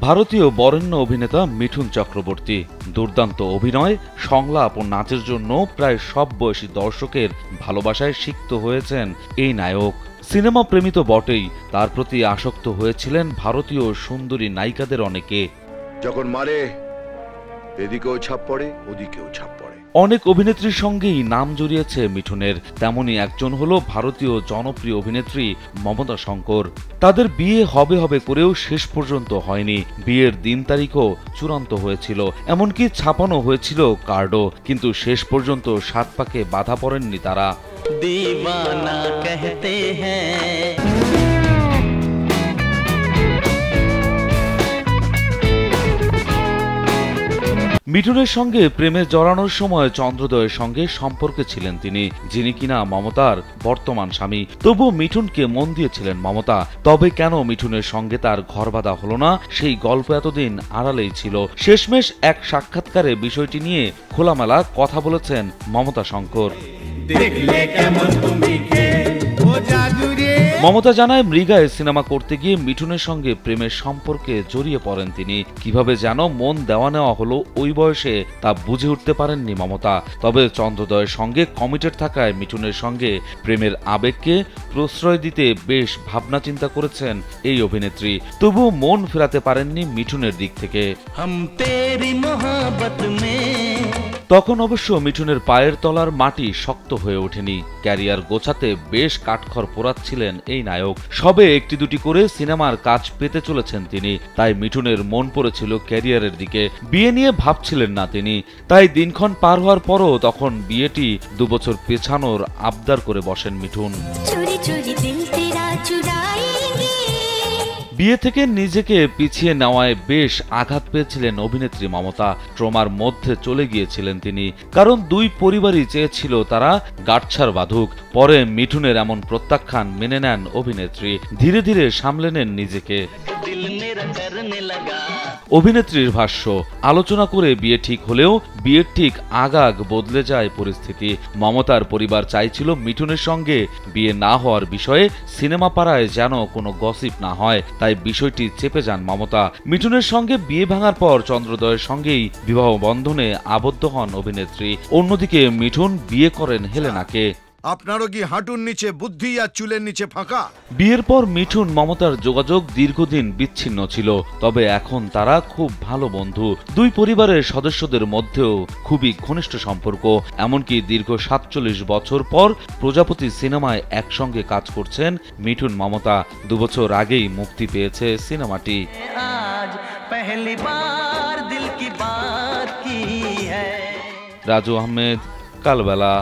ভারতীয় বরেণ্য অভিনেতা মিঠুন চক্রবর্তী দুর্দান্ত অভিনয়, সংলাপ ও নাচের জন্য প্রায় সব বয়সী দর্শকের ভালোবাসায় সিক্ত হয়েছেন এই নায়ক। সিনেমা প্রেমী তো বটেই, তার প্রতি আসক্ত হয়েছিলেন ভারতীয় সুন্দরী নায়িকাদের অনেকে। যখন মারে এদিকেও ছাপ পড়ে, ওদিকেও ছাপ পড়ে। অনেক অভিনেত্রীর সঙ্গেই নাম জড়িয়েছে মিঠুনের, তেমনি একজন হলো ভারতীয় জনপ্রিয় অভিনেত্রী মমতা শঙ্কর। তাদের বিয়ে হবে হবে করেও শেষ পর্যন্ত হয়নি। বিয়ের দিন তারিখও চূড়ান্ত হয়েছিল, এমনকি ছাপানো হয়েছিল কার্ডও, কিন্তু শেষ পর্যন্ত ৭ পাকে বাধা পড়েননি তারা। दीवाना कहते हैं। মিঠুনের সঙ্গে প্রেমে জড়ানোর সময় চন্দ্রোদয়ের সঙ্গে সম্পর্কে ছিলেন তিনি, যিনি কিনা মমতার বর্তমান স্বামী। তবু মিঠুনকে মন দিয়েছিলেন মমতা। তবে কেন মিঠুনের সঙ্গে তার ঘর বাঁধা হলো না, সেই গল্প এতদিন আড়ালেই ছিল। শেষমেশ এক সাক্ষাৎকারে বিষয়টি নিয়ে খোলামেলা কথা বলেছেন মমতা শঙ্কর। মমতা জানায়, মৃগায় সিনেমা করতে গিয়ে মিঠুনের সঙ্গে প্রেমের সম্পর্কে জড়িয়ে পড়েন তিনি। কিভাবে যেন মন দেওয়া নেওয়া হলো ওই বয়সে তা বুঝে উঠতে পারেননি মমতা। তবে চন্দ্রোদয়ের সঙ্গে কমিটেড থাকায় মিঠুনের সঙ্গে প্রেমের আবেগকে প্রশ্রয় দিতে বেশ ভাবনা চিন্তা করেছেন এই অভিনেত্রী। তবু মন ফেরাতে পারেননি মিঠুনের দিক থেকে। তখন অবশ্য মিঠুনের পায়ের তলার মাটি শক্ত হয়ে ওঠেনি। ক্যারিয়ার গোছাতে বেশ কাঠখড় পোড়াচ্ছিলেন এই নায়ক। সবে একটি দুটি করে সিনেমার কাজ পেতে চলেছেন তিনি, তাই মিঠুনের মন পড়েছিল ক্যারিয়ারের দিকে। বিয়ে নিয়ে ভাবছিলেন না তিনি, তাই দিনক্ষণ পার হওয়ার পরও তখন বিয়েটি 2 বছর পেছানোর আবদার করে বসেন মিঠুন। বিয়ে থেকে নিজেকে পিছিয়ে নেওয়ায় বেশ আঘাত পেয়েছিলেন অভিনেত্রী মমতা। ট্রমার মধ্যে চলে গিয়েছিলেন তিনি, কারণ 2 পরিবারই চেয়েছিল তারা গাঁটছাড় বাঁধুক। পরে মিঠুনের এমন প্রত্যাখ্যান মেনে নেন অভিনেত্রী, ধীরে ধীরে সামলে নেন নিজেকে। অভিনেত্রীর ভাষ্য, আলোচনা করে বিয়ে ঠিক হলেও বিয়ের ঠিক আগাগ বদলে যায় পরিস্থিতি। মমতার পরিবার চাইছিল মিঠুনের সঙ্গে বিয়ে না হওয়ার বিষয়ে সিনেমা পাড়ায় যেন কোনো গসিপ না হয়, তাই বিষয়টি চেপে যান মমতা। মিঠুনের সঙ্গে বিয়ে ভাঙার পর চন্দ্রোদয়ের সঙ্গেই বিবাহ বন্ধনে আবদ্ধ হন অভিনেত্রী। অন্যদিকে মিঠুন বিয়ে করেন হেলেনাকে। আপনারও কি হাঁটুর নিচে বুদ্ধি আর চুলের নিচে ফাঁকা? বিয়ের পর মিঠুন মমতার যোগাযোগ দীর্ঘদিন বিচ্ছিন্ন ছিল, তবে এখন তারা খুব ভালো বন্ধু। 2 পরিবারের সদস্যদের মধ্যেও খুবই ঘনিষ্ঠ সম্পর্ক। এমনকি দীর্ঘ 47 বছর পর প্রজাপতি সিনেমায় একসঙ্গে কাজ করছেন মিঠুন মমতা। 2 বছর আগেই মুক্তি পেয়েছে সিনেমাটি। রাজু আহমেদ, কালবেলা।